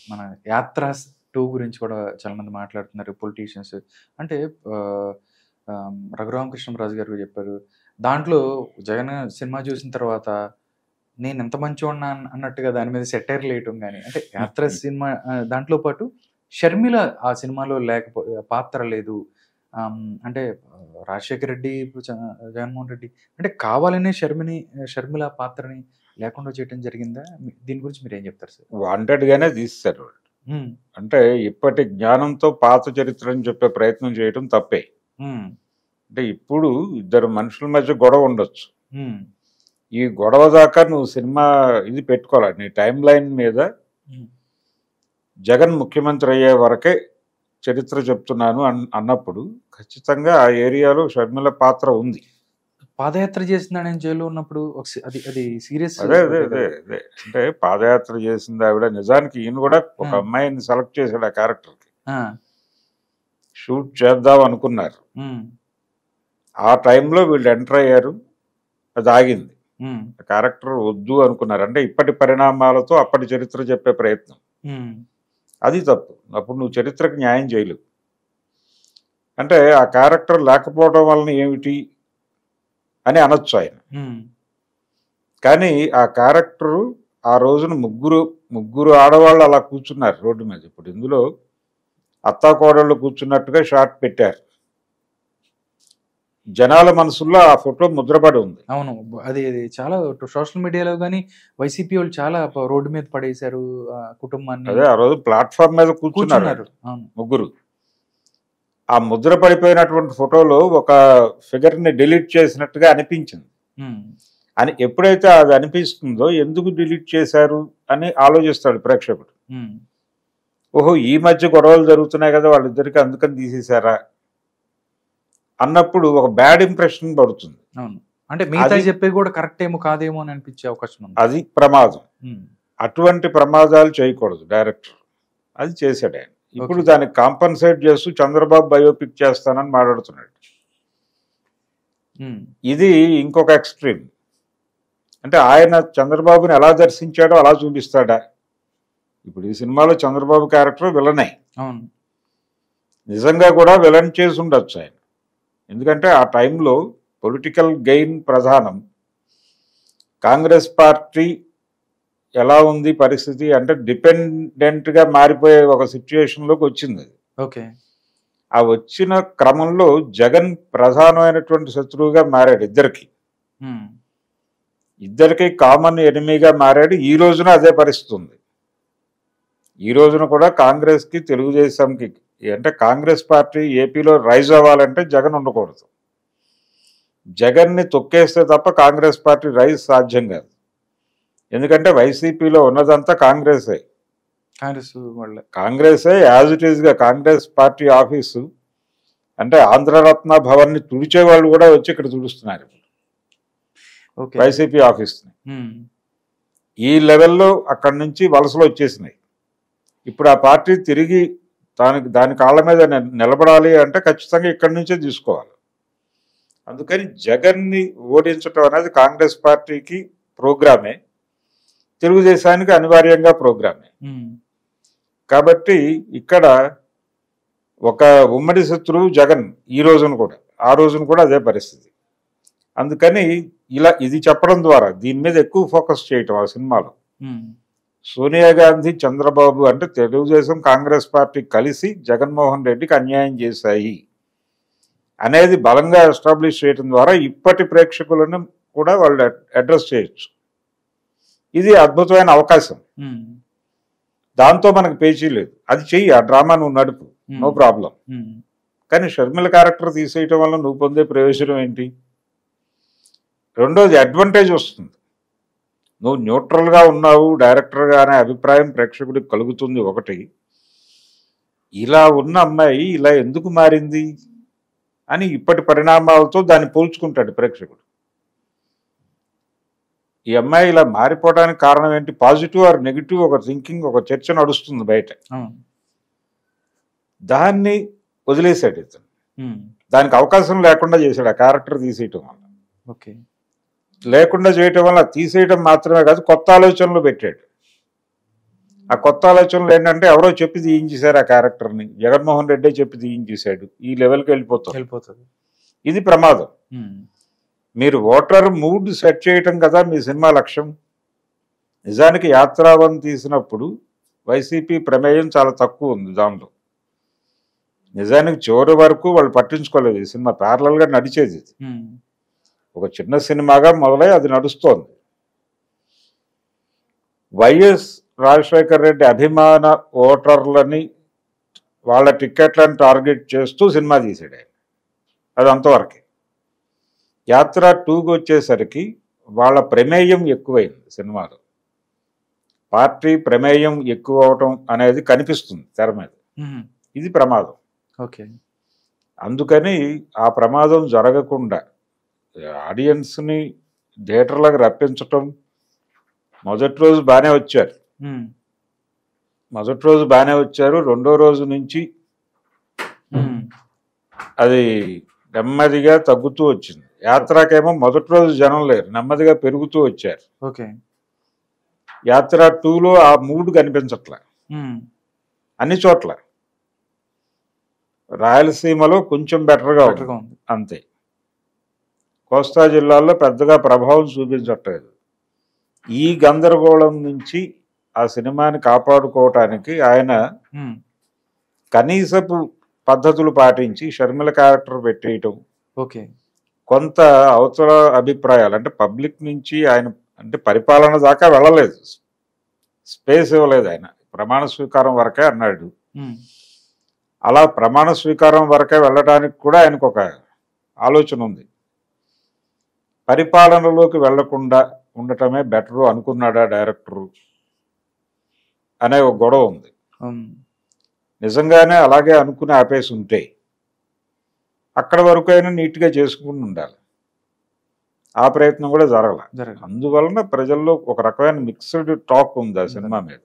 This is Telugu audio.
మన 'యాత్రాస్ 2' గురించి కూడా చాలా మంది మాట్లాడుతున్నారు పొలిటీషియన్స్. అంటే ఆహ్, రఘురామకృష్ణరాజు గారు చెప్పారు. దాంట్లో జగన్ సినిమా చూసిన తర్వాత నేనెంత మంచోడినా అన్నట్టుగా దాని మీద సెటైర్‌లేయటం గాని, అంటే 'యాత్ర' సినిమా దాంట్లో పాటు షర్మిల ఆ సినిమాలో పాత్ర లేదు. అంటే రాజశేఖర్ రెడ్డి, ఇప్పుడు జగన్మోహన్ రెడ్డి అంటే కావాలనే షర్మిల పాత్రని లేకుండా చేయటం జరిగిందా? దీని గురించి మీరేం చెప్తారు సార్? వాంటెడ్‌గానే తీసేశారు వాళ్ళు. హ్మ్. అంటే ఇప్పటి జ్ఞానంతో పాత చరిత్రని చెప్పే ప్రయత్నం చేయడం తప్పే. హ్మ్. అంటే ఇప్పుడు ఇద్దరు మనుషుల మధ్య గొడవ ఉండొచ్చు. హ్మ్. ఈ గొడవ దాకా నువ్వు సినిమా ఇది పెట్టుకోవాలి. నీ టైమ్ లైన్ మీద హ్మ్. జగన్ ముఖ్యమంత్రి అయ్యే వరకే చరిత్ర చెప్తున్నాను అన్నప్పుడు ఖచ్చితంగా ఆ ఏరియాలో షర్మిల పాత్ర ఉంది. పాదయాత్ర చేసిందని జైల్లో ఉన్నప్పుడు అది సీరియస్. అదే అంటే పాదయాత్ర చేసింది ఆవిడ. నిజానికి ఈయన కూడా ఒక అమ్మాయిని సెలెక్ట్ చేశాడు ఆ క్యారెక్టర్కి. షూట్ చేద్దాం అనుకున్నారు. ఆ టైంలో వీళ్ళు ఎంటర్ అయ్యారు, అది ఆగింది. క్యారెక్టర్ వద్దు అనుకున్నారు. అంటే ఇప్పటి పరిణామాలతో అప్పటి చరిత్ర చెప్పే ప్రయత్నం, అది తప్పు. అప్పుడు నువ్వు చరిత్రకు న్యాయం చేయలేవు. అంటే ఆ క్యారెక్టర్ లేకపోవడం వలన ఏమిటి అని అనొచ్చు ఆయన. కానీ ఆ క్యారెక్టరు ఆ రోజున ముగ్గురు ఆడవాళ్ళు అలా కూర్చున్నారు రోడ్డు మీద. ఇప్పుడు ఇందులో అత్తాకోడళ్ళు కూర్చున్నట్టుగా షాట్ పెట్టారు. జనాల మనసుల్లో ఆ ఫోటో ముద్రపడి ఉంది. అవును, అది చాలా సోషల్ మీడియాలో కానీ వైసీపీ వాళ్ళు చాలా రోడ్డు మీద పడేశారు కుటుంబాన్ని. అదే ఆ రోజు ప్లాట్ఫామ్ మీద కూర్చున్నారు ముగ్గురు. ఆ ముద్ర పడిపోయినటువంటి ఫోటోలో ఒక ఫిగర్ ని డిలీట్ చేసినట్టుగా అనిపించింది. అని ఎప్పుడైతే అది అనిపిస్తుందో ఎందుకు డిలీట్ చేశారు అని ఆలోచిస్తాడు ప్రేక్షకుడు. ఓహో, ఈ మధ్య గొడవలు జరుగుతున్నాయి కదా వాళ్ళిద్దరికి, అందుకని తీసేశారా అన్నప్పుడు ఒక బ్యాడ్ ఇంప్రెషన్ పడుతుంది. అంటే మిగతా చెప్పే కూడా కరెక్ట్ ఏమో కాదేమో అని అనిపించే అవకాశం ఉంది. అది ప్రమాదం. అటువంటి ప్రమాదాలు చేయకూడదు డైరెక్టర్. అది చేశాడు ఆయన. ఇప్పుడు దానికి కాంపన్సేట్ చేస్తూ చంద్రబాబు బయోపిక్ చేస్తానని మాట్లాడుతున్నాడు. ఇది ఇంకొక ఎక్స్ట్రీమ్. అంటే ఆయన చంద్రబాబుని ఎలా దర్శించాడో అలా చూపిస్తాడా? ఇప్పుడు ఈ సినిమాలో చంద్రబాబు క్యారెక్టర్ విలనే. నిజంగా కూడా విలన్ చేసి ఉండొచ్చు ఆయన. ఎందుకంటే ఆ టైంలో పొలిటికల్ గెయిన్ ప్రధానం. కాంగ్రెస్ పార్టీ ఎలా ఉంది పరిస్థితి అంటే డిపెండెంట్గా మారిపోయే ఒక సిచ్యుయేషన్లోకి వచ్చింది. ఓకే. ఆ వచ్చిన క్రమంలో జగన్ ప్రధానమైనటువంటి శత్రువుగా మారాడు ఇద్దరికి కామన్ ఎనిమీగా మారాడు. ఈ రోజున అదే పరిస్థితి ఉంది. ఈ రోజున కూడా కాంగ్రెస్కి తెలుగుదేశంకి అంటే కాంగ్రెస్ పార్టీ ఏపీలో రైజ్ అవ్వాలంటే జగన్ ఉండకూడదు. జగన్ని తొక్కేస్తే తప్ప కాంగ్రెస్ పార్టీ రైజ్ సాధ్యం కాదు. ఎందుకంటే వైసీపీలో ఉన్నదంతా కాంగ్రెసే. యాజ్ ఇట్ ఈస్గా కాంగ్రెస్ పార్టీ ఆఫీసు అంటే ఆంధ్రరత్న భవన్ని తుడిచే వాళ్ళు కూడా వచ్చి ఇక్కడ తుడుస్తున్నారు వైసీపీ ఆఫీస్ని. ఈ లెవెల్లో అక్కడి నుంచి వలసలు వచ్చేసినాయి. ఇప్పుడు ఆ పార్టీ తిరిగి దాని కాళ్ళ మీద నిలబడాలి అంటే ఖచ్చితంగా ఇక్కడి నుంచే తీసుకోవాలి. అందుకని జగన్ని ఓడించడం అనేది కాంగ్రెస్ పార్టీకి ప్రోగ్రామే, తెలుగుదేశానికి అనివార్యంగా ప్రోగ్రామే. కాబట్టి ఇక్కడ ఒక ఉమ్మడి శత్రువు జగన్ ఈ రోజున కూడా, ఆ రోజున కూడా అదే పరిస్థితి. అందుకని ఇది చెప్పడం ద్వారా దీని మీద ఎక్కువ ఫోకస్ చేయటం ఆ సినిమాలో. సోనియా గాంధీ, చంద్రబాబు అంటే తెలుగుదేశం కాంగ్రెస్ పార్టీ కలిసి జగన్మోహన్ రెడ్డికి అన్యాయం చేశాయి అనేది బలంగా ఎస్టాబ్లిష్ చేయడం ద్వారా ఇప్పటి ప్రేక్షకులను కూడా వాళ్ళు అడ్రస్ చేయొచ్చు. ఇది అద్భుతమైన అవకాశం. దాంతో మనకు పేచీ లేదు. అది చెయ్యి, ఆ డ్రామా నువ్వు నడుపు, నో ప్రాబ్లం. కానీ షర్మిల క్యారెక్టర్ తీసేయటం వల్ల నువ్వు పొందే ప్రయోజనం ఏంటి? రెండోది అడ్వాంటేజ్ వస్తుంది. నువ్వు న్యూట్రల్గా ఉన్నావు డైరెక్టర్గా అనే అభిప్రాయం ప్రేక్షకుడికి కలుగుతుంది. ఒకటి, ఇలా ఉన్న అమ్మాయి ఇలా ఎందుకు మారింది అని ఇప్పటి పరిణామాలతో దాన్ని పోల్చుకుంటాడు ప్రేక్షకుడు. ఈ అమ్మాయి ఇలా మారిపోవడానికి కారణం ఏంటి? పాజిటివ్ ఆర్ నెగిటివ్ ఒక థింకింగ్, ఒక చర్చ నడుస్తుంది బయట. దాన్ని వదిలేశాడు ఇతను. దానికి అవకాశం లేకుండా చేశాడు ఆ క్యారెక్టర్ తీసేయటం వల్ల. లేకుండా చేయటం వల్ల తీసేయటం మాత్రమే కాదు, కొత్త ఆలోచనలు పెట్టాడు. ఆ కొత్త ఆలోచనలు ఏంటంటే ఎవరో చెప్పి తీయించేశారు ఆ క్యారెక్టర్ని, జగన్మోహన్ రెడ్డే చెప్పి తీయించేశాడు, ఈ లెవెల్కి వెళ్ళిపోతుంది. ఇది ప్రమాదం. మీరు ఓటర్ మూడ్ సెట్ చేయటం కదా మీ సినిమా లక్ష్యం. నిజానికి యాత్రావన్ తీసినప్పుడు వైసీపీ ప్రమేయం చాలా తక్కువ ఉంది దానిలో. నిజానికి చివరి వరకు వాళ్ళు పట్టించుకోలేదు. ఈ సినిమా ప్యారలల్గా నడిచేది, ఇది ఒక చిన్న సినిమాగా మొదలై అది నడుస్తోంది. వైఎస్ రాజశేఖర రెడ్డి అభిమాన ఓటర్లని వాళ్ళ టిక్కెట్లను టార్గెట్ చేస్తూ సినిమా తీసాడు ఆయన. అది అంతవరకే. యాత్ర 2కి వచ్చేసరికి వాళ్ళ ప్రమేయం ఎక్కువైంది సినిమాలో. పార్టీ ప్రమేయం ఎక్కువ అవటం అనేది కనిపిస్తుంది తెర మీద. ఇది ప్రమాదం. అందుకని ఆ ప్రమాదం జరగకుండా ఆడియన్స్ని థియేటర్లకు రప్పించటం. మొదటి రోజు బాగానే వచ్చారు, రెండో రోజు నుంచి అది నెమ్మదిగా తగ్గుతూ వచ్చింది. యాత్రకేమో మొదటి రోజు జనం లేరు, నెమ్మదిగా పెరుగుతూ వచ్చారు. యాత్ర 2లో ఆ మూడ్ కనిపించట్లా అన్ని చోట్ల. రాయలసీమలో కొంచెం బెటర్గా ఉంది అంతే. కోస్తా జిల్లాల్లో పెద్దగా ప్రభావం చూపించట్లేదు. ఈ గందరగోళం నుంచి ఆ సినిమాని కాపాడుకోవటానికి ఆయన కనీసపు పద్ధతులు పాటించి షర్మిల క్యారెక్టర్ పెట్టేయటం, కొంత అవతల అభిప్రాయాలు అంటే పబ్లిక్ నుంచి ఆయన అంటే పరిపాలన దాకా వెళ్ళలేదు, స్పేస్ ఇవ్వలేదు. ఆయన ప్రమాణ స్వీకారం వరకే అన్నాడు. అలా ప్రమాణ స్వీకారం వరకే వెళ్ళడానికి కూడా ఆయనకు ఒక ఆలోచన ఉంది. పరిపాలనలోకి వెళ్లకుండా ఉండటమే బెటరు అనుకున్నాడా డైరెక్టరు అనే ఒక గొడవ ఉంది. నిజంగానే అలాగే అనుకుని ఆపేసి ఉంటే అక్కడ వరకు అయినా నీట్గా చేసుకుని ఉండాలి. ఆ ప్రయత్నం కూడా జరగల. అందువలన ప్రజల్లో ఒక రకమైన మిక్స్డ్ టాక్ ఉంది ఆ సినిమా మీద.